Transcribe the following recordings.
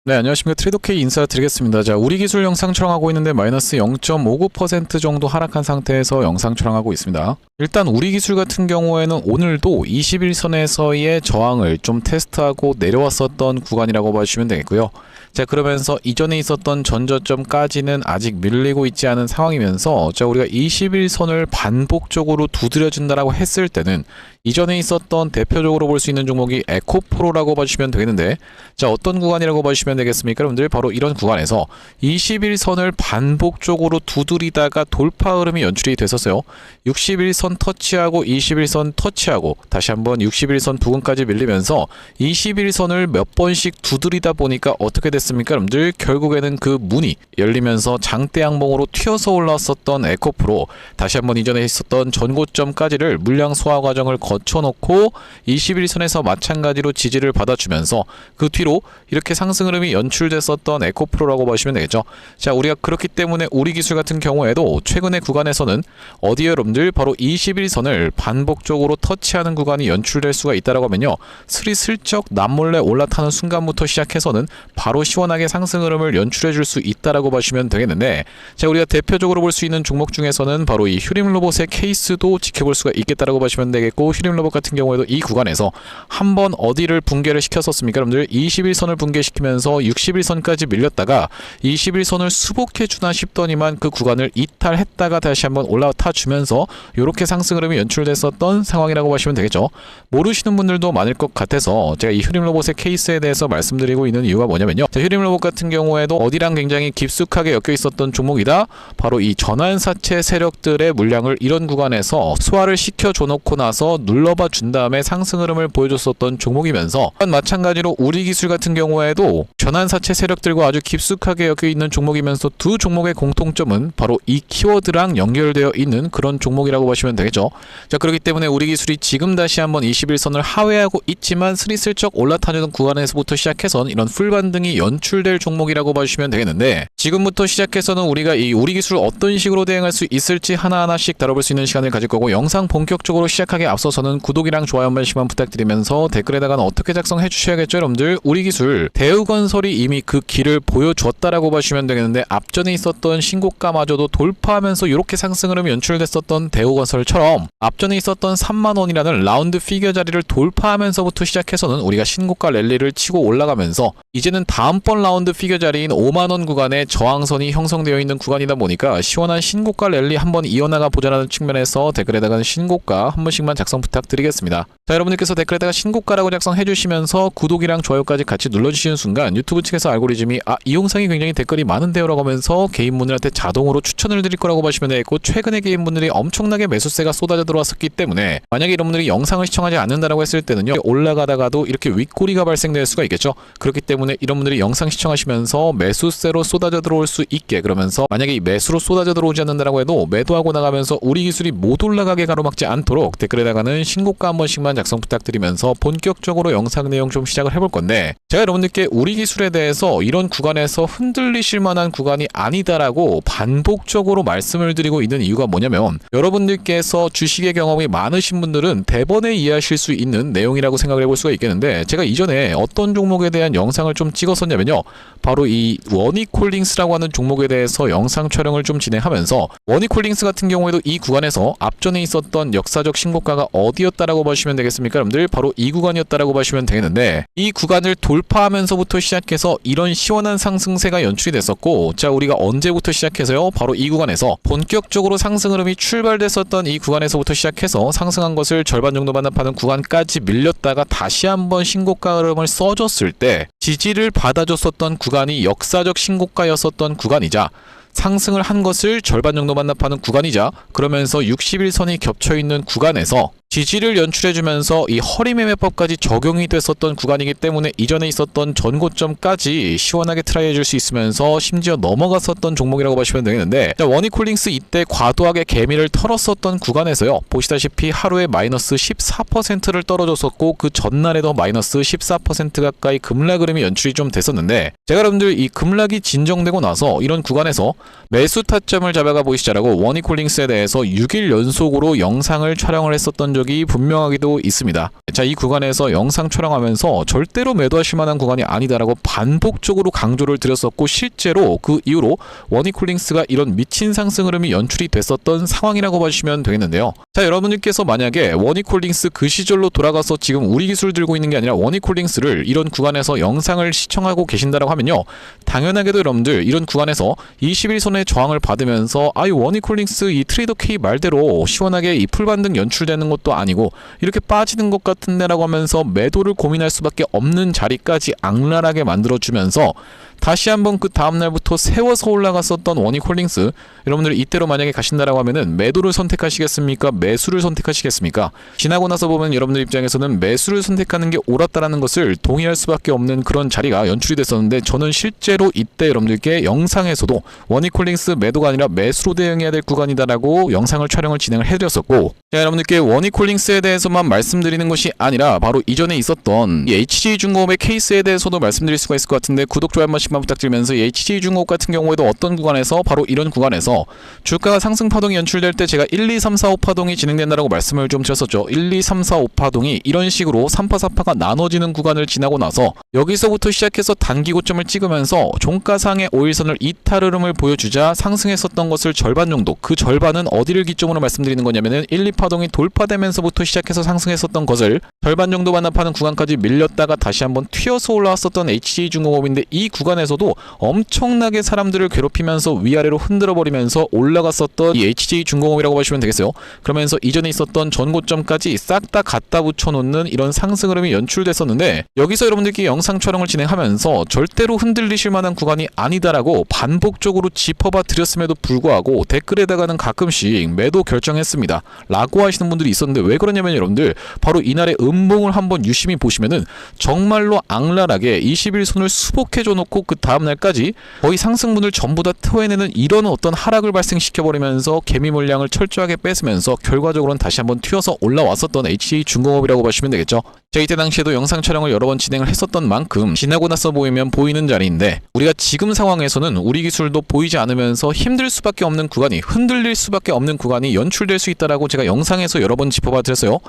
네, 안녕하십니까. 트레이더K 인사드리겠습니다. 자, 우리 기술 영상 촬영하고 있는데 마이너스 0.59% 정도 하락한 상태에서 영상 촬영하고 있습니다. 일단 우리 기술 같은 경우에는 오늘도 21선에서의 저항을 좀 테스트하고 내려왔었던 구간이라고 봐주시면 되겠고요. 자, 그러면서 이전에 있었던 전저점까지는 아직 밀리고 있지 않은 상황이면서 자, 우리가 21선을 반복적으로 두드려준다라고 했을 때는 이전에 있었던 대표적으로 볼 수 있는 종목이 에코프로라고 봐주시면 되겠는데, 자, 어떤 구간이라고 봐주시면 되겠습니까? 여러분들 바로 이런 구간에서 21선을 반복적으로 두드리다가 돌파 흐름이 연출이 됐었어요. 61선 터치하고 21선 터치하고 다시 한번 61선 부근까지 밀리면서 21선을 몇 번씩 두드리다 보니까 어떻게 됐습니까? 여러분들 결국에는 그 문이 열리면서 장대 양봉으로 튀어서 올라왔었던 에코프로 다시 한번 이전에 있었던 전고점까지를 물량 소화 과정을 거쳐놓고 21선에서 마찬가지로 지지를 받아주면서 그 뒤로 이렇게 상승 흐름이 연출됐었던 에코프로라고 보시면 되겠죠. 자, 우리가 그렇기 때문에 우리 기술 같은 경우에도 최근의 구간에서는 어디에 여러분들 바로 21선을 반복적으로 터치하는 구간이 연출될 수가 있다라고 하면요, 스리슬쩍 남몰래 올라타는 순간부터 시작해서는 바로 시원하게 상승 흐름을 연출해 줄 수 있다라고 보시면 되겠는데, 자, 우리가 대표적으로 볼 수 있는 종목 중에서는 바로 이 휴림로봇의 케이스도 지켜볼 수가 있겠다라고 보시면 되겠고, 휴림로봇 같은 경우에도 이 구간에서 한번 어디를 붕괴를 시켰었습니까? 여러분들 21선을 붕괴시키면서 61선까지 밀렸다가 21선을 수복해주나 싶더니만 그 구간을 이탈했다가 다시 한번 올라타 주면서 이렇게 상승 흐름이 연출됐었던 상황이라고 보시면 되겠죠. 모르시는 분들도 많을 것 같아서 제가 이 휴림로봇의 케이스에 대해서 말씀드리고 있는 이유가 뭐냐면요, 휴림로봇 같은 경우에도 어디랑 굉장히 깊숙하게 엮여 있었던 종목이다. 바로 이 전환사채 세력들의 물량을 이런 구간에서 소화를 시켜줘 놓고 나서 눌러봐 준 다음에 상승 흐름을 보여줬었던 종목이면서, 마찬가지로 우리 기술 같은 경우에도 전환사채 세력들과 아주 깊숙하게 엮여 있는 종목이면서 두 종목의 공통점은 바로 이 키워드랑 연결되어 있는 그런 종목이라고 보시면 되겠죠. 자, 그렇기 때문에 우리 기술이 지금 다시 한번 21선을 하회하고 있지만 스리슬쩍 올라타는 구간에서부터 시작해선 이런 풀반등이 연출될 종목이라고 봐주시면 되겠는데, 지금부터 시작해서는 우리가 이 우리 기술 어떤 식으로 대응할 수 있을지 하나하나씩 다뤄볼 수 있는 시간을 가질 거고, 영상 본격적으로 시작하기 앞서서는 구독이랑 좋아요 한 번씩만 부탁드리면서 댓글에다가는 어떻게 작성해 주셔야겠죠. 여러분들 우리 기술 대우건설이 이미 그 길을 보여줬다라고 봐주시면 되겠는데, 앞전에 있었던 신고가마저도 돌파하면서 이렇게 상승 흐름이 연출됐었던 대우건설처럼 앞전에 있었던 3만원이라는 라운드 피겨 자리를 돌파하면서부터 시작해서는 우리가 신고가 랠리를 치고 올라가면서 이제는 다음번 라운드 피겨 자리인 5만원 구간에 저항선이 형성되어 있는 구간이다 보니까 시원한 신고가 랠리 한번 이어나가 보자라는 측면에서 댓글에다가는 신고가 한 번씩만 작성 부탁드리겠습니다. 자, 여러분들께서 댓글에다가 신고가라고 작성해 주시면서 구독이랑 좋아요까지 같이 눌러주시는 순간 유튜브 측에서 알고리즘이 이 영상이 굉장히 댓글이 많은데요 라고 하면서 개인분들한테 자동으로 추천을 드릴 거라고 보시면 되겠고, 최근에 개인분들이 엄청나게 매수세가 쏟아져 들어왔었기 때문에 만약에 여러분들이 영상을 시청하지 않는다라고 했을 때는요, 올라가다가도 이렇게 윗꼬리가 발생될 수가 있겠죠. 그렇기 때문에 이런 분들이 영상 시청하시면서 매수세로 쏟아져 들어올 수 있게, 그러면서 만약에 이 매수로 쏟아져 들어오지 않는다라고 해도 매도하고 나가면서 우리 기술이 못 올라가게 가로막지 않도록 댓글에다가는 신고가 한 번씩만 작성 부탁드리면서 본격적으로 영상 내용 좀 시작을 해볼 건데, 제가 여러분들께 우리 기술에 대해서 이런 구간에서 흔들리실 만한 구간이 아니다라고 반복적으로 말씀을 드리고 있는 이유가 뭐냐면, 여러분들께서 주식의 경험이 많으신 분들은 대번에 이해하실 수 있는 내용이라고 생각을 해볼 수가 있겠는데, 제가 이전에 어떤 종목에 대한 영상을 좀 찍었었냐면요, 바로 이 원이콜링스라고 하는 종목에 대해서 영상 촬영을 좀 진행하면서, 원이콜링스 같은 경우에도 이 구간에서 앞전에 있었던 역사적 신고가가 어디였다라고 보시면 되겠습니까? 여러분들 바로 이 구간이었다라고 보시면 되겠는데, 이 구간을 돌파하면서부터 시작해서 이런 시원한 상승세가 연출이 됐었고, 자, 우리가 언제부터 시작해서요, 바로 이 구간에서 본격적으로 상승 흐름이 출발됐었던 이 구간에서부터 시작해서 상승한 것을 절반 정도 반납하는 구간까지 밀렸다가 다시 한번 신고가 흐름을 써줬을 때 지지를 받아줬었던 구간이 역사적 신고가였었던 구간이자, 상승을 한 것을 절반 정도 반납하는 구간이자, 그러면서 61선이 겹쳐있는 구간에서 지지를 연출해주면서 이 허리매매법까지 적용이 됐었던 구간이기 때문에 이전에 있었던 전고점까지 시원하게 트라이 해줄 수 있으면서 심지어 넘어갔었던 종목이라고 보시면 되겠는데, 원이콜링스 이때 과도하게 개미를 털었었던 구간에서요, 보시다시피 하루에 마이너스 14%를 떨어졌었고 그 전날에도 마이너스 14% 가까이 급락 흐름이 연출이 좀 됐었는데, 제가 여러분들 이 급락이 진정되고 나서 이런 구간에서 매수 타점을 잡아가 보시자라고 원익홀딩스에 대해서 6일 연속으로 영상을 촬영을 했었던 적이 분명하게도 있습니다. 자, 이 구간에서 영상 촬영하면서 절대로 매도하실 만한 구간이 아니다라고 반복적으로 강조를 드렸었고, 실제로 그 이후로 원익홀딩스가 이런 미친 상승 흐름이 연출이 됐었던 상황이라고 봐주시면 되겠는데요. 자, 여러분들께서 만약에 원익홀딩스 그 시절로 돌아가서 지금 우리 기술 들고 있는 게 아니라 원익홀딩스를 이런 구간에서 영상을 시청하고 계신다라고 하면요, 당연하게도 여러분들 이런 구간에서 21선의 저항을 받으면서 아유, 원익홀딩스 이 트레이더 K 말대로 시원하게 이 풀반등 연출되는 것도 아니고 이렇게 빠지는 것 같은데 라고 하면서 매도를 고민할 수밖에 없는 자리까지 악랄하게 만들어주면서 다시 한번 그 다음날부터 세워서 올라갔었던 원익홀딩스, 여러분들이 이때로 만약에 가신다라고 하면은 매도를 선택하시겠습니까? 매수를 선택하시겠습니까? 지나고 나서 보면 여러분들 입장에서는 매수를 선택하는 게 옳았다라는 것을 동의할 수밖에 없는 그런 자리가 연출이 됐었는데, 저는 실제로 이때 여러분들께 영상에서도 원익홀딩스 매도가 아니라 매수로 대응해야 될 구간이다라고 영상을 촬영을 진행을 해드렸었고, 자, 여러분들께 원익홀딩스에 대해서만 말씀드리는 것이 아니라 바로 이전에 있었던 이 HG중공업의 케이스에 대해서도 말씀드릴 수가 있을 것 같은데, 구독, 좋아요 한 번씩만 부탁드리면서, 이 HG중공업 같은 경우에도 어떤 구간에서 바로 이런 구간에서 주가가 상승 파동이 연출될 때 제가 1, 2, 3, 4, 5파동이 진행된다라고 말씀을 좀 드렸었죠. 1, 2, 3, 4, 5파동이 이런 식으로 3파, 4파가 나눠지는 구간을 지나고 나서 여기서부터 시작해서 단기 고점을 찍으면서 종가상의 5일선을 이탈 흐름을 보여주자 상승했었던 것을 절반 정도, 그 절반은 어디를 기점으로 말씀드리는 거냐면은 1, 2파동이 돌파되면서부터 시작해서 상승했었던 것을 절반 정도 반납하는 구간까지 밀렸다가 다시 한번 튀어서 올라왔었던 HG중공업인데, 이 구간에서도 엄청나게 사람들을 괴롭히면서 위아래로 흔들어 버리면서 올라갔었던 이 HG중공업이라고 보시면 되겠어요. 그러면서 이전에 있었던 전고점까지 싹 다 갖다 붙여놓는 이런 상승 흐름이 연출됐었는데, 여기서 여러분들께 영상 촬영을 진행하면서 절대로 흔들리실 만한 구간이 아니다라고 반복적으로 짚어봐 드렸음에도 불구하고 댓글에다가는 가끔씩 매도 결정했습니다 라고 하시는 분들이 있었는데, 왜 그러냐면 여러분들 바로 이날의 음봉을 한번 유심히 보시면은 정말로 악랄하게 21선을 수복해줘 놓고 그 다음날까지 거의 상승분을 전부 다 토해내는 이런 어떤 하락을 발생시켜버리면서 개미 물량을 철저하게 뺏으면서 결과적으로는 다시 한번 튀어서 올라왔었던 HG중공업이라고 보시면 되겠죠. 자, 이때 당시에도 영상 촬영을 여러 번 진행을 했었던 만큼 지나고 나서 보이면 보이는 자리인데, 우리가 지금 상황에서는 우리 기술도 보이지 않으면서 힘들 수밖에 없는 구간이, 흔들릴 수밖에 없는 구간이 연출될 수 있다라고 제가 영상에서 여러 번 짚어봐 드렸어요.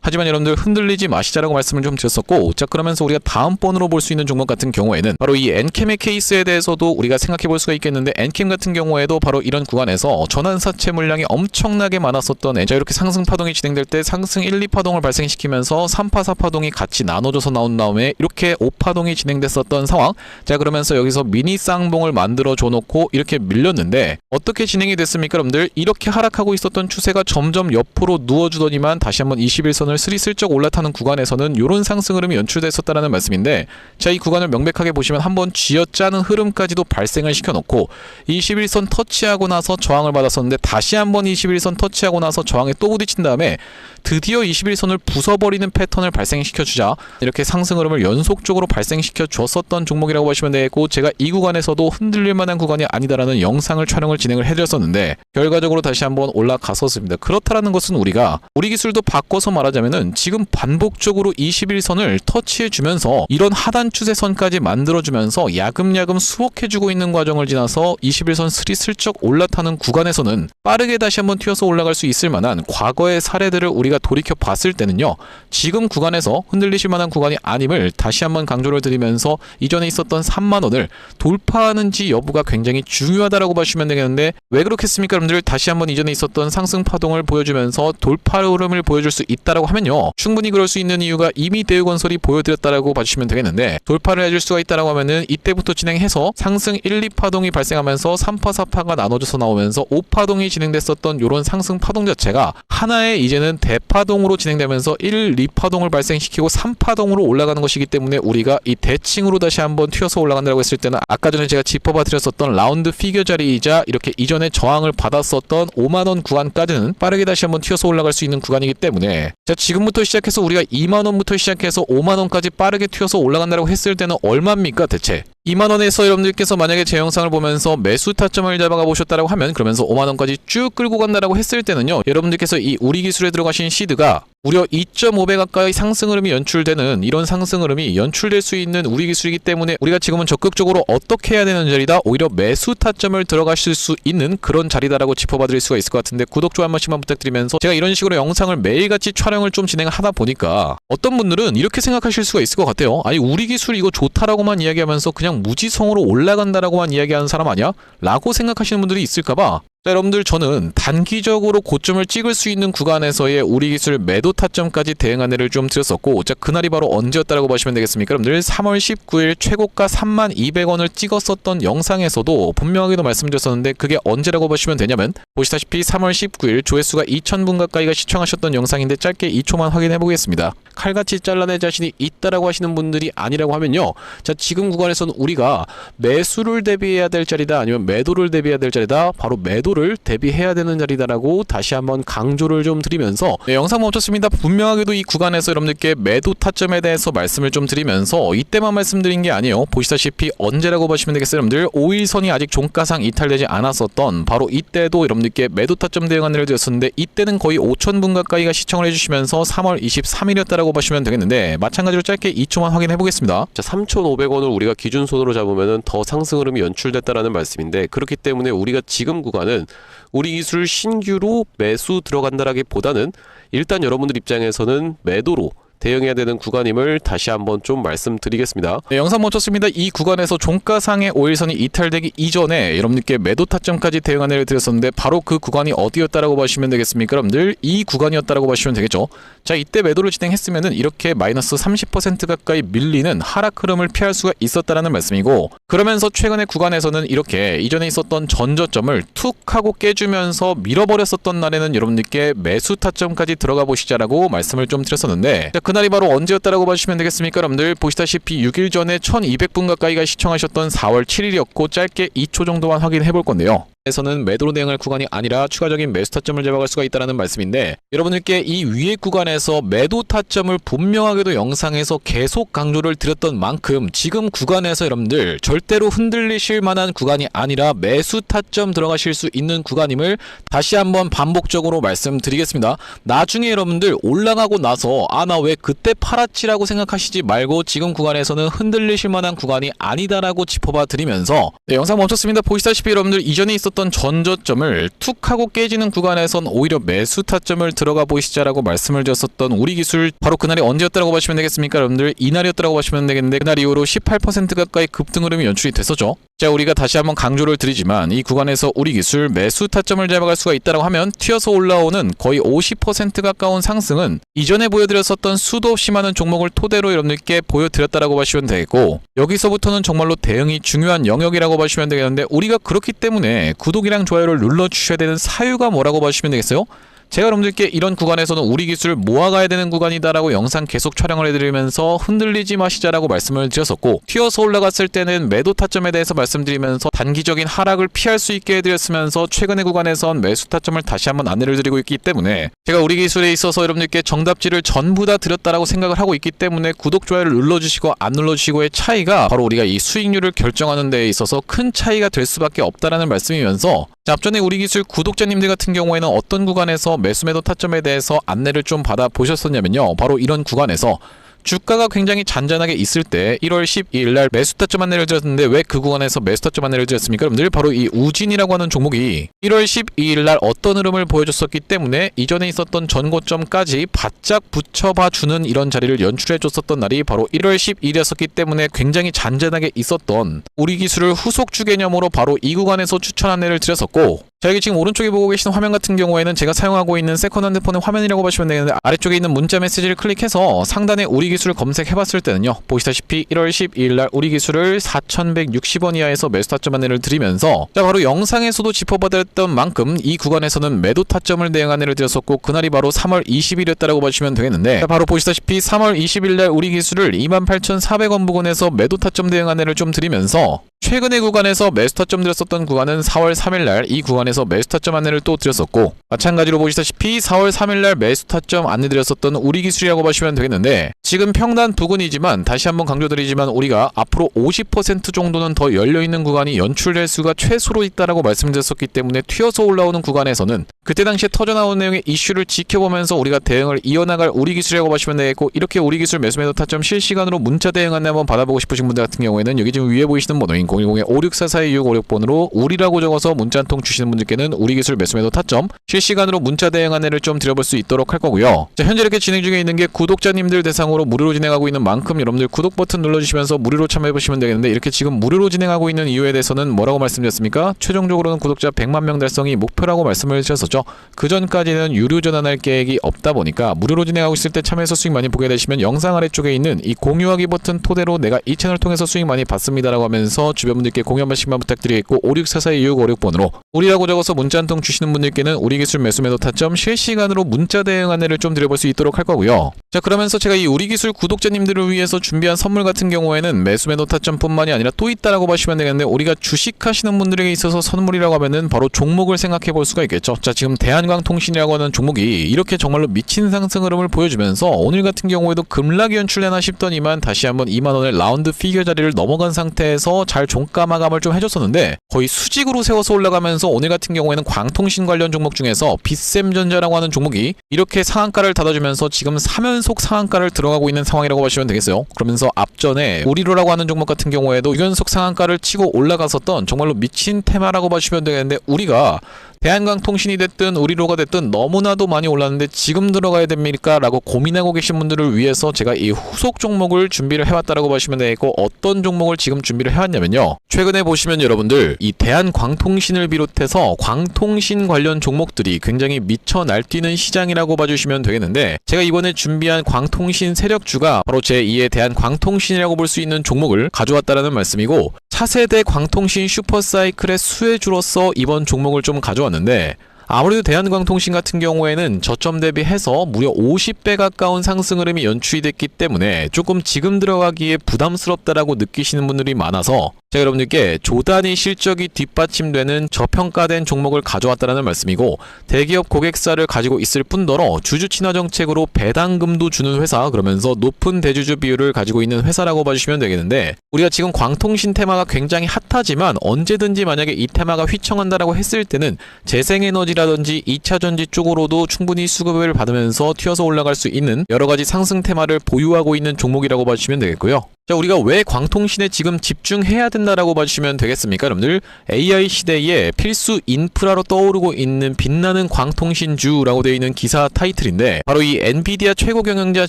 하지만 여러분들 흔들리지 마시자라고 말씀을 좀 드렸었고, 자, 그러면서 우리가 다음번으로 볼 수 있는 종목 같은 경우에는 바로 이 엔캠의 케이스에 대해서도 우리가 생각해 볼 수가 있겠는데, 엔캠 같은 경우에도 바로 이런 구간에서 전환사채 물량이 엄청나게 많았었던, 자, 이렇게 상승 파동이 진행될 때 상승 1, 2파동을 발생시키면서 3파, 4파동이 같이 나눠져서 나온 다음에 이렇게 5파동이 진행됐었던 상황. 자, 그러면서 여기서 미니 쌍봉을 만들어 줘 놓고 이렇게 밀렸는데 어떻게 진행이 됐습니까? 여러분들 이렇게 하락하고 있었던 추세가 점점 옆으로 누워주더니만 다시 한번 21선을 스리슬쩍 올라타는 구간에서는 이런 상승 흐름이 연출됐었다는 말씀인데, 자, 이 구간을 명백하게 보시면 한번 쥐어짜는 흐름까지도 발생을 시켜놓고 21선 터치하고 나서 저항을 받았었는데, 다시 한번 21선 터치하고 나서 저항에 또 부딪힌 다음에 드디어 21선을 부숴버리는 패턴을 발생시켜주자 이렇게 상승 흐름을 연속적으로 발생시켜 줬었던 종목이라고 보시면 되겠고, 제가 이 구간에서도 흔들릴 만한 구간이 아니다라는 영상을 촬영을 진행을 해드렸었는데 결과적으로 다시 한번 올라갔었습니다. 그렇다라는 것은 우리가 우리 기술도 바꿔서 말하자면은 지금 반복적으로 21선을 터치해주면서 이런 하단 추세선까지 만들어주면서 야금야금 수복해주고 있는 과정을 지나서 21선 스리슬쩍 올라타는 구간에서는 빠르게 다시 한번 튀어서 올라갈 수 있을 만한 과거의 사례들을 우리가 돌이켜 봤을 때는요, 지금 구간에서 흔들리실 만한 구간이 아님을 다시 한번 강조를 드리면서 이전에 있었던 3만원을 돌파하는지 여부가 굉장히 중요하다라고 보시면 되겠는데, 왜 그렇겠습니까? 여러분들 다시 한번 이전에 있었던 상승 파동을 보여주면서 돌파 흐름을 보여줄 수 있다라고 하면요, 충분히 그럴 수 있는 이유가 이미 대우건설이 보여드렸다라고 봐주시면 되겠는데, 돌파를 해줄 수가 있다라고 하면은 이때부터 진행해서 상승 1, 2파동이 발생하면서 3파, 4파가 나눠져서 나오면서 5파동이 진행됐었던 이런 상승 파동 자체가 하나의 이제는 대파동으로 진행되면서 1, 2파동을 발생시키고 3파동으로 올라가는 것이기 때문에, 우리가 이 대칭으로 다시 한번 튀어서 올라간다고 했을 때는 아까 전에 제가 짚어봐 드렸었던 라운드 피겨 자리이자 이렇게 이전에 저항을 받았었던 5만원 구간까지는 빠르게 다시 한번 튀어서 올라갈 수 있는 구간이기 때문에, 자, 지금부터 시작해서 우리가 2만원부터 시작해서 5만원까지 빠르게 튀어서 올라간다고 했을 때는 얼마입니까 대체? 2만원에서 여러분들께서 만약에 제 영상을 보면서 매수 타점을 잡아가 보셨다라고 하면 그러면서 5만원까지 쭉 끌고 간다라고 했을 때는요, 여러분들께서 이 우리 기술에 들어가신 시드가 무려 2.5배 가까이 상승 흐름이 연출되는 이런 상승 흐름이 연출될 수 있는 우리 기술이기 때문에 우리가 지금은 적극적으로 어떻게 해야 되는 자리다, 오히려 매수 타점을 들어가실 수 있는 그런 자리다라고 짚어봐 드릴 수가 있을 것 같은데, 구독, 좋아요 한 번씩만 부탁드리면서 제가 이런 식으로 영상을 매일같이 촬영을 좀 진행을 하다 보니까 어떤 분들은 이렇게 생각하실 수가 있을 것 같아요. 아니, 우리 기술 이거 좋다라고만 이야기하면서 그냥 무지성으로 올라간다라고만 이야기하는 사람 아니야? 라고 생각하시는 분들이 있을까봐, 자, 여러분들, 저는 단기적으로 고점을 찍을 수 있는 구간에서의 우리 기술 매도 타점까지 대응 안내를 좀 드렸었고, 자, 그날이 바로 언제였다라고 보시면 되겠습니까? 여러분들 3월 19일 최고가 32,200원을 찍었었던 영상에서도 분명하게도 말씀드렸었는데, 그게 언제라고 보시면 되냐면 보시다시피 3월 19일 조회수가 2,000분 가까이가 시청하셨던 영상인데 짧게 2초만 확인해 보겠습니다. 칼같이 잘라낼 자신이 있다라고 하시는 분들이 아니라고 하면요, 자, 지금 구간에서는 우리가 매수를 대비해야 될 자리다, 아니면 매도를 대비해야 될 자리다, 바로 매도를 대비해야 되는 자리다라고 다시 한번 강조를 좀 드리면서, 네, 영상 멈췄습니다. 분명하게도 이 구간에서 여러분들께 매도 타점에 대해서 말씀을 좀 드리면서 이때만 말씀드린 게 아니에요. 보시다시피 언제라고 보시면 되겠어요. 여러분들 5일선이 아직 종가상 이탈되지 않았었던 바로 이때도 여러분들께 매도 타점 대응 안내를 드렸었는데, 이때는 거의 5,000분 가까이가 시청을 해주시면서 3월 23일이었다라고 보시면 되겠는데, 마찬가지로 짧게 2초만 확인해 보겠습니다. 자, 3,500원을 우리가 기준선으로 잡으면 더 상승 흐름이 연출됐다라는 말씀인데, 그렇기 때문에 우리가 지금 구간은 우리 기술 신규로 매수 들어간다라기보다는 일단 여러분들 입장에서는 매도로 대응해야 되는 구간임을 다시 한번 좀 말씀드리겠습니다. 네, 영상 멈췄습니다. 이 구간에서 종가상의 5일선이 이탈되기 이전에 여러분들께 매도 타점까지 대응 안내를 드렸었는데, 바로 그 구간이 어디였다라고 보시면 되겠습니까? 여러분들 이 구간이었다라고 보시면 되겠죠. 자, 이때 매도를 진행했으면은 이렇게 마이너스 30% 가까이 밀리는 하락 흐름을 피할 수가 있었다라는 말씀이고, 그러면서 최근의 구간에서는 이렇게 이전에 있었던 전저점을 툭 하고 깨주면서 밀어버렸었던 날에는 여러분들께 매수 타점까지 들어가 보시자라고 말씀을 좀 드렸었는데, 자, 그날이 바로 언제였다라고 봐주시면 되겠습니까? 여러분들 보시다시피 6일 전에 1200분 가까이가 시청하셨던 4월 7일이었고 짧게 2초 정도만 확인해 볼 건데요, 에서는 매도로 대응할 구간이 아니라 추가적인 매수 타점을 잡아갈 수가 있다는 말씀인데, 여러분들께 이 위의 구간에서 매도 타점을 분명하게도 영상에서 계속 강조를 드렸던 만큼 지금 구간에서 여러분들 절대로 흔들리실 만한 구간이 아니라 매수 타점 들어가실 수 있는 구간임을 다시 한번 반복적으로 말씀드리겠습니다. 나중에 여러분들 올라가고 나서 나 왜 그때 팔았지라고 생각하시지 말고 지금 구간에서는 흔들리실 만한 구간이 아니다라고 짚어봐 드리면서, 네, 영상 멈췄습니다. 보시다시피 여러분들 이전에 있었던 전저점을 툭 하고 깨지는 구간에선 오히려 매수 타점을 들어가 보시자라고 말씀을 드렸었던 우리 기술, 바로 그날이 언제였다라고 보시면 되겠습니까? 여러분들 이날이었다라고 보시면 되겠는데, 그날 이후로 18% 가까이 급등 흐름이 연출이 됐었죠. 자, 우리가 다시 한번 강조를 드리지만 이 구간에서 우리 기술 매수 타점을 잡아갈 수가 있다라고 하면 튀어서 올라오는 거의 50% 가까운 상승은 이전에 보여드렸었던 수도 없이 많은 종목을 토대로 여러분들께 보여드렸다라고 보시면 되겠고, 여기서부터는 정말로 대응이 중요한 영역이라고 보시면 되겠는데, 우리가 그렇기 때문에 구독이랑 좋아요를 눌러주셔야 되는 사유가 뭐라고 보시면 되겠어요? 제가 여러분들께 이런 구간에서는 우리 기술 모아가야 되는 구간이다라고 영상 계속 촬영을 해드리면서 흔들리지 마시자라고 말씀을 드렸었고, 튀어서 올라갔을 때는 매도 타점에 대해서 말씀드리면서 단기적인 하락을 피할 수 있게 해드렸으면서 최근의 구간에선 매수 타점을 다시 한번 안내를 드리고 있기 때문에, 제가 우리 기술에 있어서 여러분들께 정답지를 전부 다 드렸다라고 생각을 하고 있기 때문에 구독, 좋아요를 눌러주시고 안 눌러주시고의 차이가 바로 우리가 이 수익률을 결정하는 데에 있어서 큰 차이가 될 수밖에 없다라는 말씀이면서, 자, 앞전에 우리 기술 구독자님들 같은 경우에는 어떤 구간에서 매수 매도 타점에 대해서 안내를 좀 받아 보셨었냐면요, 바로 이런 구간에서 주가가 굉장히 잔잔하게 있을 때 1월 12일 날 매수 타점 안내를 드렸는데, 왜 그 구간에서 매수 타점 안내를 드렸습니까? 여러분들 바로 이 우진이라고 하는 종목이 1월 12일 날 어떤 흐름을 보여줬었기 때문에 이전에 있었던 전고점까지 바짝 붙여봐 주는 이런 자리를 연출해 줬었던 날이 바로 1월 12일이었기 때문에 굉장히 잔잔하게 있었던 우리 기술을 후속주 개념으로 바로 이 구간에서 추천 안내를 드렸었고, 자, 여기 지금 오른쪽에 보고 계시는 화면 같은 경우에는 제가 사용하고 있는 세컨 핸드폰의 화면이라고 보시면 되는데, 아래쪽에 있는 문자 메시지를 클릭해서 상단에 우리 기술을 검색해봤을 때는요, 보시다시피 1월 12일 날 우리 기술을 4,160원 이하에서 매수 타점 안내를 드리면서, 자, 바로 영상에서도 짚어봐드렸던 만큼 이 구간에서는 매도 타점을 대응 안내를 드렸었고, 그날이 바로 3월 20일이었다라고 보시면 되겠는데, 자, 바로 보시다시피 3월 20일 날 우리 기술을 28,400원 부근에서 매도 타점 대응 안내를 좀 드리면서, 최근의 구간에서 매수 타점 드렸었던 구간은 4월 3일 날 이 구간에 관련해서 매수 타점 안내를 또 드렸었고, 마찬가지로 보시다시피 4월 3일날 매수 타점 안내 드렸었던 우리기술이라고 보시면 되겠는데, 지금 평단 부근이지만 다시 한번 강조드리지만 우리가 앞으로 50% 정도는 더 열려있는 구간이 연출될 수가 최소로 있다라고 말씀드렸었기 때문에 튀어서 올라오는 구간에서는 그때 당시에 터져나온 내용의 이슈를 지켜보면서 우리가 대응을 이어나갈 우리기술이라고 보시면 되겠고, 이렇게 우리기술 매수매도 타점 실시간으로 문자 대응 안내 한번 받아보고 싶으신 분들 같은 경우에는 여기 지금 위에 보이시는 번호인 010-5644-2656번으로 우리라고 적어서 문자 한 통 주시는 분들께는 우리기술 매수매도 타점 실시간으로 문자 대응 안내를 좀 드려볼 수 있도록 할 거고요. 자, 현재 이렇게 진행 중에 있는 게 구독자님들 대상으로 무료로 진행하고 있는 만큼 여러분들 구독 버튼 눌러주시면서 무료로 참여해보시면 되겠는데, 이렇게 지금 무료로 진행하고 있는 이유에 대해서는 뭐라고 말씀드렸습니까? 최종적으로는 구독자 100만 명 달성이 목표라고 말씀을 주셨었죠. 그 전까지는 유료 전환할 계획이 없다 보니까 무료로 진행하고 있을 때 참여해서 수익 많이 보게 되시면 영상 아래쪽에 있는 이 공유하기 버튼 토대로 내가 이 채널을 통해서 수익 많이 받습니다라고 하면서 주변 분들께 공유 한 번씩만 부탁드리겠고, 5644-2656번으로 우리라고 적어서 문자 한 통 주시는 분들께는 우리기술 매수매도 타점 실시간으로 문자 대응 안내를 좀 드려볼 수 있도록 할 거고요. 자, 그러면서 제가 이 우리기술 구독자님들을 위해서 준비한 선물 같은 경우에는 매수매도 타점뿐만이 아니라 또 있다라고 보시면 되겠는데, 우리가 주식하시는 분들에게 있어서 선물이라고 하면은 바로 종목을 생각해 볼 수가 있겠죠. 자, 지금 대한광통신이라고 하는 종목이 이렇게 정말로 미친 상승 흐름을 보여주면서 오늘 같은 경우에도 급락이 연출되나 싶더니만 다시 한번 2만원의 라운드 피겨 자리를 넘어간 상태에서 잘 종가 마감을 좀 해줬었는데, 거의 수직으로 세워서 올라가면서 오늘 같은 경우에는 광통신 관련 종목 중에서 빗셈전자라고 하는 종목이 이렇게 상한가를 닫아주면서 지금 3연속 상한가를 들어가고 있는 상황이라고 보시면 되겠어요. 그러면서 앞전에 우리로라고 하는 종목 같은 경우에도 6연속 상한가를 치고 올라갔었던 정말로 미친 테마라고 보시면 되겠는데, 우리가 대한광통신이 됐든 우리로가 됐든 너무나도 많이 올랐는데 지금 들어가야 됩니까? 라고 고민하고 계신 분들을 위해서 제가 이 후속 종목을 준비를 해왔다라고 보시면 되겠고, 어떤 종목을 지금 준비를 해왔냐면요, 최근에 보시면 여러분들 이 대한광통신을 비롯해서 광통신 관련 종목들이 굉장히 미쳐 날뛰는 시장이라고 봐주시면 되겠는데, 제가 이번에 준비한 광통신 세력주가 바로 제2의 대한광통신이라고 볼 수 있는 종목을 가져왔다라는 말씀이고, 차세대 광통신 슈퍼사이클의 수혜주로서 이번 종목을 좀 가져왔는데, 아무래도 대한광통신 같은 경우에는 저점 대비해서 무려 50배 가까운 상승 흐름이 연출이 됐기 때문에 조금 지금 들어가기에 부담스럽다라고 느끼시는 분들이 많아서 제가 여러분들께 조단위 실적이 뒷받침되는 저평가된 종목을 가져왔다는 말씀이고, 대기업 고객사를 가지고 있을 뿐더러 주주 친화 정책으로 배당금도 주는 회사, 그러면서 높은 대주주 비율을 가지고 있는 회사라고 봐주시면 되겠는데, 우리가 지금 광통신 테마가 굉장히 핫하지만 언제든지 만약에 이 테마가 휘청한다라고 했을 때는 재생에너지라든지 2차전지 쪽으로도 충분히 수급을 받으면서 튀어서 올라갈 수 있는 여러가지 상승 테마를 보유하고 있는 종목이라고 봐주시면 되겠고요. 자, 우리가 왜 광통신에 지금 집중해야 된다라고 봐주시면 되겠습니까? 여러분들, AI 시대에 필수 인프라로 떠오르고 있는 빛나는 광통신주라고 되어 있는 기사 타이틀인데, 바로 이 엔비디아 최고 경영자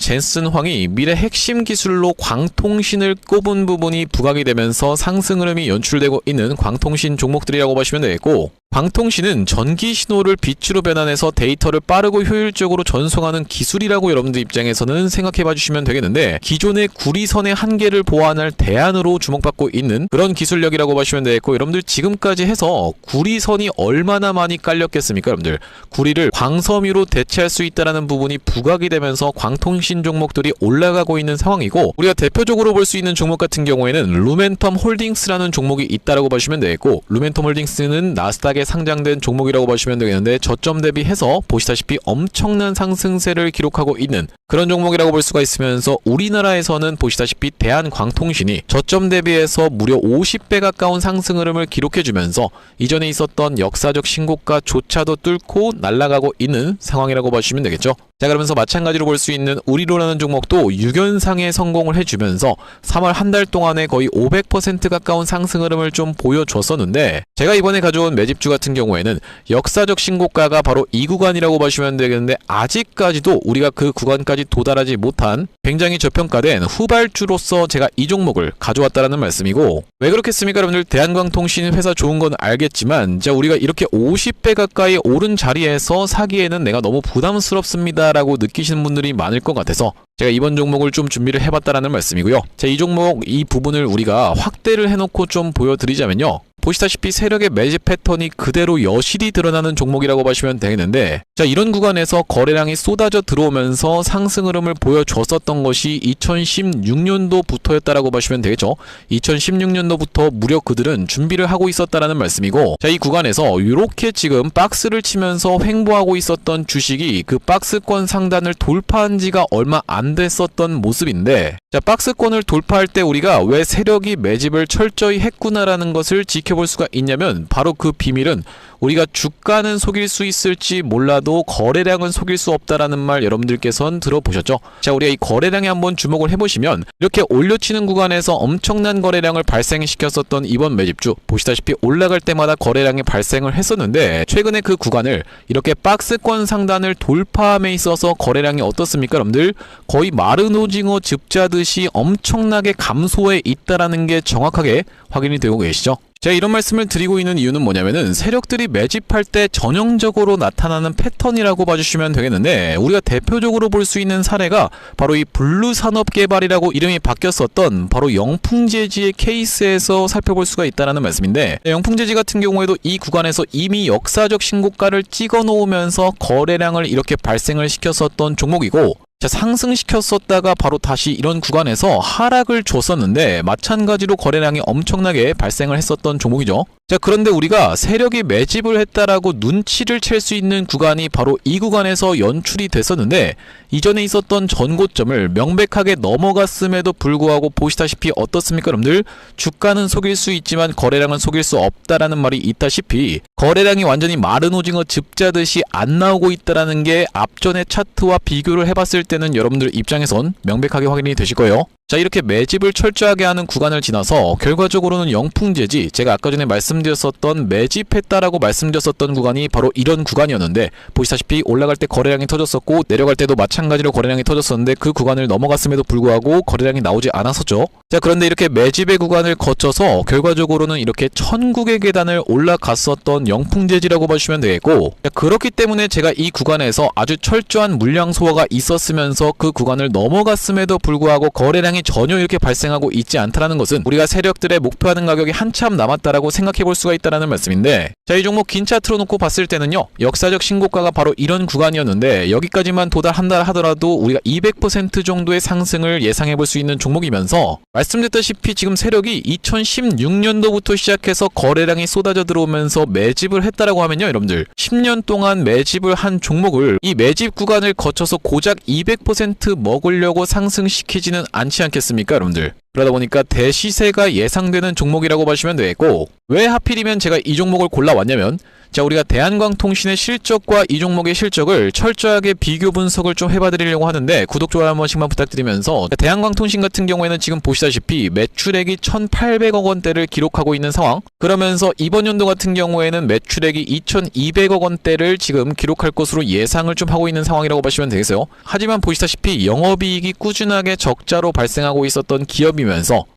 젠슨 황이 미래 핵심 기술로 광통신을 꼽은 부분이 부각이 되면서 상승 흐름이 연출되고 있는 광통신 종목들이라고 보시면 되겠고, 광통신은 전기 신호를 빛으로 변환해서 데이터를 빠르고 효율적으로 전송하는 기술이라고 여러분들 입장에서는 생각해 봐주시면 되겠는데, 기존의 구리선의 한계를 보완할 대안으로 주목받고 있는 그런 기술력이라고 보시면 되겠고, 여러분들 지금까지 해서 구리선이 얼마나 많이 깔렸겠습니까? 여러분들, 구리를 광섬유로 대체할 수 있다는 부분이 부각이 되면서 광통신 종목들이 올라가고 있는 상황이고, 우리가 대표적으로 볼 수 있는 종목 같은 경우에는 루멘텀 홀딩스라는 종목이 있다라고 보시면 되겠고, 루멘텀 홀딩스는 나스닥에 상장된 종목이라고 보시면 되겠는데, 저점 대비해서 보시다시피 엄청난 상승세를 기록하고 있는 그런 종목이라고 볼 수가 있으면서, 우리나라에서는 보시다시피 대한광통신이 저점 대비해서 무려 50배 가까운 상승 흐름을 기록해주면서 이전에 있었던 역사적 신고가조차도 뚫고 날아가고 있는 상황이라고 보시면 되겠죠. 자, 그러면서 마찬가지로 볼 수 있는 우리로라는 종목도 6연상에 성공을 해주면서 3월 한 달 동안에 거의 500% 가까운 상승 흐름을 좀 보여줬었는데, 제가 이번에 가져온 매집주 같은 경우에는 역사적 신고가가 바로 이 구간이라고 보시면 되겠는데, 아직까지도 우리가 그 구간까지 도달하지 못한 굉장히 저평가된 후발주로서 제가 이 종목을 가져왔다는 말씀이고, 왜 그렇겠습니까? 여러분들, 대한광통신 회사 좋은 건 알겠지만, 자, 우리가 이렇게 50배 가까이 오른 자리에서 사기에는 내가 너무 부담스럽습니다 라고 느끼시는 분들이 많을 것 같아서 제가 이번 종목을 좀 준비를 해봤다라는 말씀이고요. 자, 이 종목 이 부분을 우리가 확대를 해놓고 좀 보여드리자면요, 보시다시피 세력의 매집 패턴이 그대로 여실히 드러나는 종목이라고 보시면 되겠는데, 자, 이런 구간에서 거래량이 쏟아져 들어오면서 상승 흐름을 보여줬었던 것이 2016년도부터였다라고 보시면 되겠죠. 2016년도부터 무려 그들은 준비를 하고 있었다라는 말씀이고, 자, 이 구간에서 이렇게 지금 박스를 치면서 횡보하고 있었던 주식이 그 박스권 상단을 돌파한 지가 얼마 안 됐었던 모습인데, 자, 박스권을 돌파할 때 우리가 왜 세력이 매집을 철저히 했구나라는 것을 지켜볼 수가 있냐면, 바로 그 비밀은 우리가 주가는 속일 수 있을지 몰라도 거래량은 속일 수 없다라는 말 여러분들께서는 들어보셨죠? 자, 우리가 이 거래량에 한번 주목을 해보시면 이렇게 올려치는 구간에서 엄청난 거래량을 발생시켰었던 이번 매집주, 보시다시피 올라갈 때마다 거래량이 발생을 했었는데, 최근에 그 구간을 이렇게 박스권 상단을 돌파함에 있어서 거래량이 어떻습니까 여러분들? 거의 마른 오징어 즙자듯이 엄청나게 감소해 있다라는 게 정확하게 확인이 되고 계시죠? 제가 이런 말씀을 드리고 있는 이유는 뭐냐면은, 세력들이 매집할 때 전형적으로 나타나는 패턴이라고 봐주시면 되겠는데, 우리가 대표적으로 볼 수 있는 사례가 바로 이 블루산업개발이라고 이름이 바뀌었었던 바로 영풍재지의 케이스에서 살펴볼 수가 있다는 말씀인데, 영풍재지 같은 경우에도 이 구간에서 이미 역사적 신고가를 찍어 놓으면서 거래량을 이렇게 발생을 시켰었던 종목이고, 자, 상승시켰었다가 바로 다시 이런 구간에서 하락을 줬었는데 마찬가지로 거래량이 엄청나게 발생을 했었던 종목이죠. 자, 그런데 우리가 세력이 매집을 했다라고 눈치를 챌 수 있는 구간이 바로 이 구간에서 연출이 됐었는데, 이전에 있었던 전고점을 명백하게 넘어갔음에도 불구하고 보시다시피 어떻습니까 여러분들? 주가는 속일 수 있지만 거래량은 속일 수 없다라는 말이 있다시피 거래량이 완전히 마른 오징어 즙자듯이 안 나오고 있다라는 게 앞전의 차트와 비교를 해봤을 때는 여러분들 입장에선 명백하게 확인이 되실 거예요. 자, 이렇게 매집을 철저하게 하는 구간을 지나서 결과적으로는 영풍재지, 제가 아까 전에 말씀드렸었던 매집했다라고 말씀드렸었던 구간이 바로 이런 구간이었는데, 보시다시피 올라갈 때 거래량이 터졌었고 내려갈 때도 마찬가지로 거래량이 터졌었는데 그 구간을 넘어갔음에도 불구하고 거래량이 나오지 않았었죠. 자, 그런데 이렇게 매집의 구간을 거쳐서 결과적으로는 이렇게 천국의 계단을 올라갔었던 영풍재지라고 봐주시면 되겠고, 자, 그렇기 때문에 제가 이 구간에서 아주 철저한 물량 소화가 있었으면서 그 구간을 넘어갔음에도 불구하고 거래량이 전혀 이렇게 발생하고 있지 않다라는 것은 우리가 세력들의 목표하는 가격이 한참 남았다라고 생각해 볼 수가 있다라는 말씀인데, 자, 이 종목 긴 차트로 놓고 봤을 때는요, 역사적 신고가가 바로 이런 구간이었는데 여기까지만 도달한다 하더라도 우리가 200% 정도의 상승을 예상해 볼 수 있는 종목이면서, 말씀드렸다시피 지금 세력이 2016년도부터 시작해서 거래량이 쏟아져 들어오면서 매집을 했다라고 하면요 여러분들, 10년 동안 매집을 한 종목을 이 매집 구간을 거쳐서 고작 200% 먹으려고 상승시키지는 않지 않겠습니까 여러분들? 그러다 보니까 대시세가 예상되는 종목이라고 보시면 되겠고, 왜 하필이면 제가 이 종목을 골라왔냐면, 자, 우리가 대한광통신의 실적과 이 종목의 실적을 철저하게 비교 분석을 좀 해봐드리려고 하는데, 구독, 좋아요 한 번씩만 부탁드리면서, 대한광통신 같은 경우에는 지금 보시다시피 매출액이 1,800억 원대를 기록하고 있는 상황, 그러면서 이번 연도 같은 경우에는 매출액이 2,200억 원대를 지금 기록할 것으로 예상을 좀 하고 있는 상황이라고 보시면 되겠어요. 하지만 보시다시피 영업이익이 꾸준하게 적자로 발생하고 있었던 기업이면서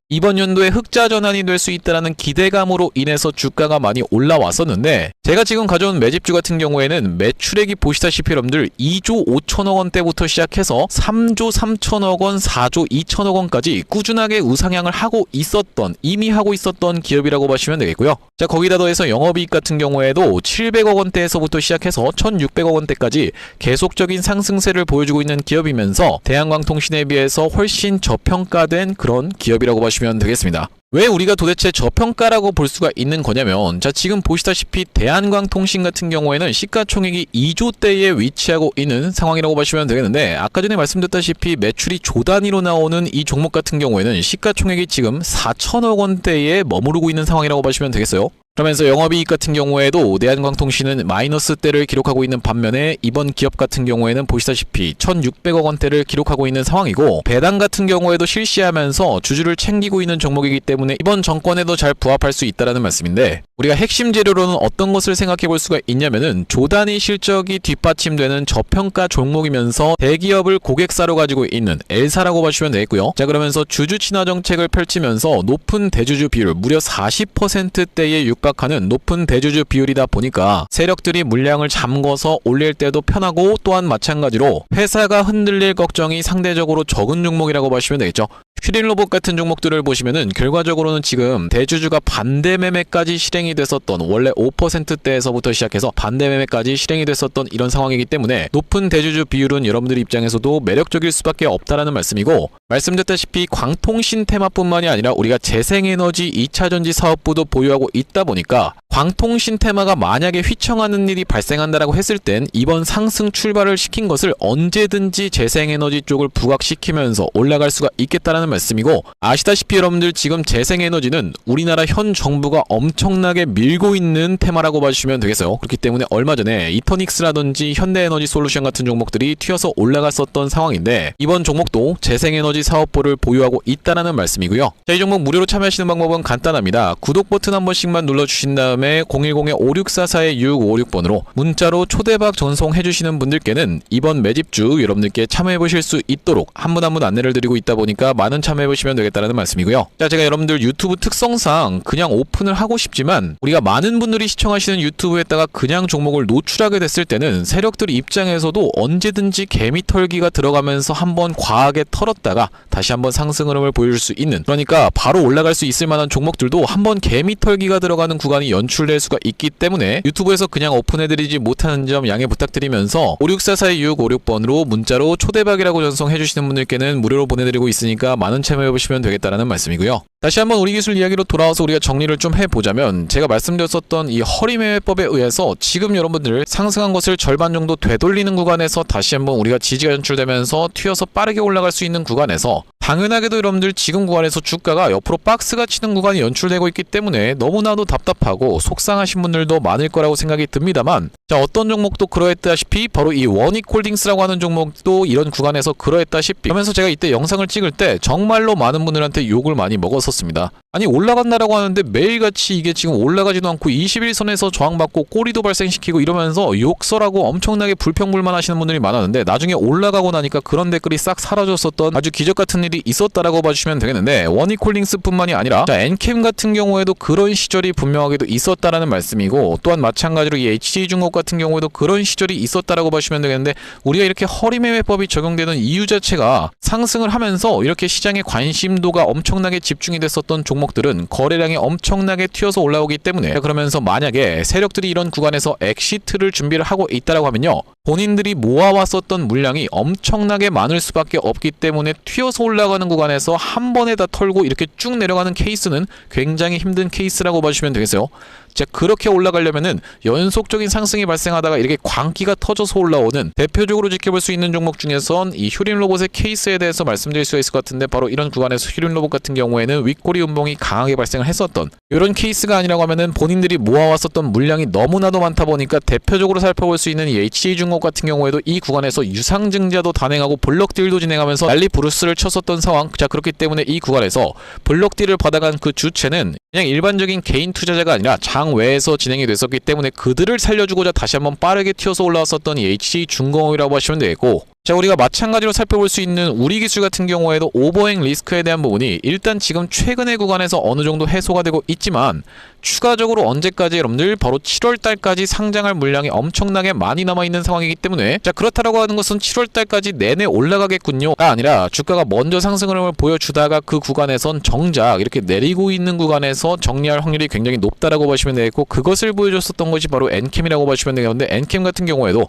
이번 연도에 흑자 전환이 될 수 있다는 기대감으로 인해서 주가가 많이 올라왔었는데, 제가 지금 가져온 매집주 같은 경우에는 매출액이 보시다시피 여러분들 2조 5천억 원대부터 시작해서 3조 3천억 원, 4조 2천억 원까지 꾸준하게 우상향을 하고 있었던, 이미 하고 있었던 기업이라고 보시면 되겠고요. 자, 거기다 더해서 영업이익 같은 경우에도 700억 원대에서부터 시작해서 1,600억 원대까지 계속적인 상승세를 보여주고 있는 기업이면서 대한광통신에 비해서 훨씬 저평가된 그런 기업이라고 보시면 되겠습니다. 왜 우리가 도대체 저평가라고 볼 수가 있는 거냐면, 자, 지금 보시다시피 대한광통신 같은 경우에는 시가총액이 2조대에 위치하고 있는 상황이라고 보시면 되겠는데, 아까 전에 말씀드렸다시피 매출이 조 단위로 나오는 이 종목 같은 경우에는 시가총액이 지금 4천억 원대에 머무르고 있는 상황이라고 보시면 되겠어요. 그러면서 영업이익 같은 경우에도 대한광통신은 마이너스대를 기록하고 있는 반면에 이번 기업 같은 경우에는 보시다시피 1,600억 원대를 기록하고 있는 상황이고, 배당 같은 경우에도 실시하면서 주주를 챙기고 있는 종목이기 때문에 이번 정권에도 잘 부합할 수 있다는 말씀인데, 우리가 핵심 재료로는 어떤 것을 생각해 볼 수가 있냐면은 조단위 실적이 뒷받침되는 저평가 종목이면서 대기업을 고객사로 가지고 있는 L사라고 보시면 되겠고요. 자, 그러면서 주주 친화 정책을 펼치면서 높은 대주주 비율, 무려 40%대에 육박하는 높은 대주주 비율이다 보니까 세력들이 물량을 잠궈서 올릴 때도 편하고, 또한 마찬가지로 회사가 흔들릴 걱정이 상대적으로 적은 종목이라고 보시면 되겠죠. 슈링로봇 같은 종목들을 보시면은 결과적으로는 지금 대주주가 반대 매매까지 실행이 됐었던, 원래 5%대에서부터 시작해서 반대 매매까지 실행이 됐었던 이런 상황이기 때문에 높은 대주주 비율은 여러분들 입장에서도 매력적일 수밖에 없다라는 말씀이고, 말씀드렸다시피 광통신 테마뿐만이 아니라 우리가 재생에너지 2차전지 사업부도 보유하고 있다 보니까 광통신 테마가 만약에 휘청하는 일이 발생한다라고 했을 땐 이번 상승 출발을 시킨 것을 언제든지 재생에너지 쪽을 부각시키면서 올라갈 수가 있겠다라는 말씀이고, 아시다시피 여러분들 지금 재생에너지는 우리나라 현 정부가 엄청나게 밀고 있는 테마라고 봐주시면 되겠어요. 그렇기 때문에 얼마 전에 이터닉스라든지 현대에너지 솔루션 같은 종목들이 튀어서 올라갔었던 상황인데, 이번 종목도 재생에너지 사업부를 보유하고 있다라는 말씀이고요. 자, 이 종목 무료로 참여하시는 방법은 간단합니다. 구독 버튼 한 번씩만 눌러주신 다음에 010-5644-6556번으로 문자로 초대박 전송해주시는 분들께는 이번 매집주 여러분들께 참여해보실 수 있도록 한 분 한 분 안내를 드리고 있다 보니까 많은 참여해보시면 되겠다는 말씀이고요. 자, 제가 여러분들 유튜브 특성상 그냥 오픈을 하고 싶지만 우리가 많은 분들이 시청하시는 유튜브에다가 그냥 종목을 노출하게 됐을 때는 세력들 입장에서도 언제든지 개미 털기가 들어가면서 한번 과하게 털었다가 다시 한번 상승 흐름을 보여줄 수 있는, 그러니까 바로 올라갈 수 있을 만한 종목들도 한번 개미 털기가 들어가는 구간이 연출될 수가 있기 때문에 유튜브에서 그냥 오픈해드리지 못하는 점 양해 부탁드리면서 564-4656번으로 문자로 초대박이라고 전송해주시는 분들께는 무료로 보내드리고 있으니까 많은 참여해보시면 되겠다라는 말씀이고요. 다시 한번 우리 기술 이야기로 돌아와서 우리가 정리를 좀 해보자면, 제가 말씀드렸었던 이 허리매매법에 의해서 지금 여러분들 상승한 것을 절반 정도 되돌리는 구간에서 다시 한번 우리가 지지가 연출되면서 튀어서 빠르게 올라갈 수 있는 구간에서, 당연하게도 여러분들 지금 구간에서 주가가 옆으로 박스가 치는 구간이 연출되고 있기 때문에 너무나도 답답하고 속상하신 분들도 많을 거라고 생각이 듭니다만, 자, 어떤 종목도 그러했다시피 바로 이 원익홀딩스라고 하는 종목도 이런 구간에서 그러했다시피 하면서 제가 이때 영상을 찍을 때 정말로 많은 분들한테 욕을 많이 먹었었습니다. 아니, 올라간다라고 하는데 매일같이 이게 지금 올라가지도 않고 21선에서 저항받고 꼬리도 발생시키고 이러면서 욕설하고 엄청나게 불평불만 하시는 분들이 많았는데, 나중에 올라가고 나니까 그런 댓글이 싹 사라졌었던 아주 기적같은 일이 있었다라고 봐주시면 되겠는데, 원익홀딩스뿐만이 아니라 자, 엔캠 같은 경우에도 그런 시절이 분명하게도 있었다라는 말씀이고, 또한 마찬가지로 이 HC중공업 같은 경우에도 그런 시절이 있었다라고 봐주시면 되겠는데, 우리가 이렇게 허리매매법이 적용되는 이유 자체가 상승을 하면서 이렇게 시장의 관심도가 엄청나게 집중이 됐었던 종목들은 거래량이 엄청나게 튀어서 올라오기 때문에, 그러면서 만약에 세력들이 이런 구간에서 엑시트를 준비를 하고 있다라고 하면요, 본인들이 모아왔었던 물량이 엄청나게 많을 수밖에 없기 때문에 튀어서 올라가는 구간에서 한 번에 다 털고 이렇게 쭉 내려가는 케이스는 굉장히 힘든 케이스라고 봐주시면 되겠어요. 자, 그렇게 올라가려면은 연속적인 상승이 발생하다가 이렇게 광기가 터져서 올라오는, 대표적으로 지켜볼 수 있는 종목 중에선 이 휴림로봇의 케이스에 대해서 말씀드릴 수가 있을 것 같은데, 바로 이런 구간에서 휴림로봇 같은 경우에는 윗꼬리 음봉이 강하게 발생을 했었던 이런 케이스가 아니라고 하면은 본인들이 모아왔었던 물량이 너무나도 많다 보니까, 대표적으로 살펴볼 수 있는 이 HC중공업 같은 경우에도 이 구간에서 유상증자도 단행하고 블록딜도 진행하면서 난리 부르스를 쳤었던 상황. 자, 그렇기 때문에 이 구간에서 블록딜을 받아간 그 주체는 그냥 일반적인 개인 투자자가 아니라 장외에서 진행이 됐었기 때문에 그들을 살려주고자 다시 한번 빠르게 튀어서 올라왔었던 이 HC중공업이라고 하시면 되겠고, 자, 우리가 마찬가지로 살펴볼 수 있는 우리기술 같은 경우에도 오버행 리스크에 대한 부분이 일단 지금 최근의 구간에서 어느 정도 해소가 되고 있지만, 추가적으로 언제까지 여러분들 바로 7월달까지 상장할 물량이 엄청나게 많이 남아있는 상황이기 때문에, 자, 그렇다라고 하는 것은 7월달까지 내내 올라가겠군요가 아니라 주가가 먼저 상승 흐름을 보여주다가 그 구간에선 정작 이렇게 내리고 있는 구간에서 정리할 확률이 굉장히 높다라고 보시면 되겠고, 그것을 보여줬었던 것이 바로 엔캠이라고 보시면 되겠는데, 엔캠 같은 경우에도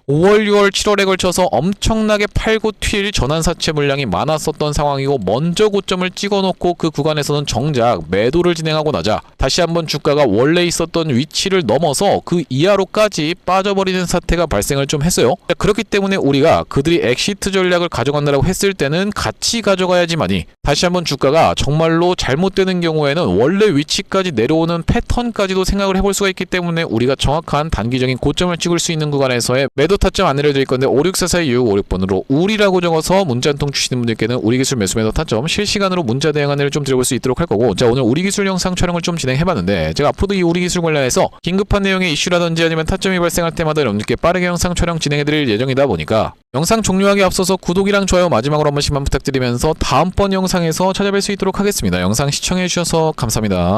5월, 6월, 7월에 걸쳐서 엄청나게 팔고 튈 전환사채 물량이 많았었던 상황이고, 먼저 고점을 찍어놓고 그 구간에서는 정작 매도를 진행하고 나자 다시 한번 주가가 원래 있었던 위치를 넘어서 그 이하로까지 빠져버리는 사태가 발생을 좀 했어요. 그렇기 때문에 우리가 그들이 엑시트 전략을 가져간다고 했을 때는 같이 가져가야지만이 다시 한번 주가가 정말로 잘못되는 경우에는 원래 위치까지 내려오는 패턴까지도 생각을 해볼 수가 있기 때문에, 우리가 정확한 단기적인 고점을 찍을 수 있는 구간에서의 매도 타점 안내를 드릴 건데, 564-4656번으로 우리라고 적어서 문자 한 통 주시는 분들께는 우리기술 매수 매도 타점 실시간으로 문자 대응 안내를 좀 드려볼 수 있도록 할 거고, 자, 오늘 우리기술 영상 촬영을 좀 진행해봤는데, 제가 앞으로도 이 우리기술 관련해서 긴급한 내용의 이슈라든지 아니면 타점이 발생할 때마다 여러분들께 빠르게 영상 촬영 진행해드릴 예정이다 보니까, 영상 종료하기 앞서서 구독이랑 좋아요 마지막으로 한 번씩만 부탁드리면서 다음번 영상에서 찾아뵐 수 있도록 하겠습니다. 영상 시청해주셔서 감사합니다.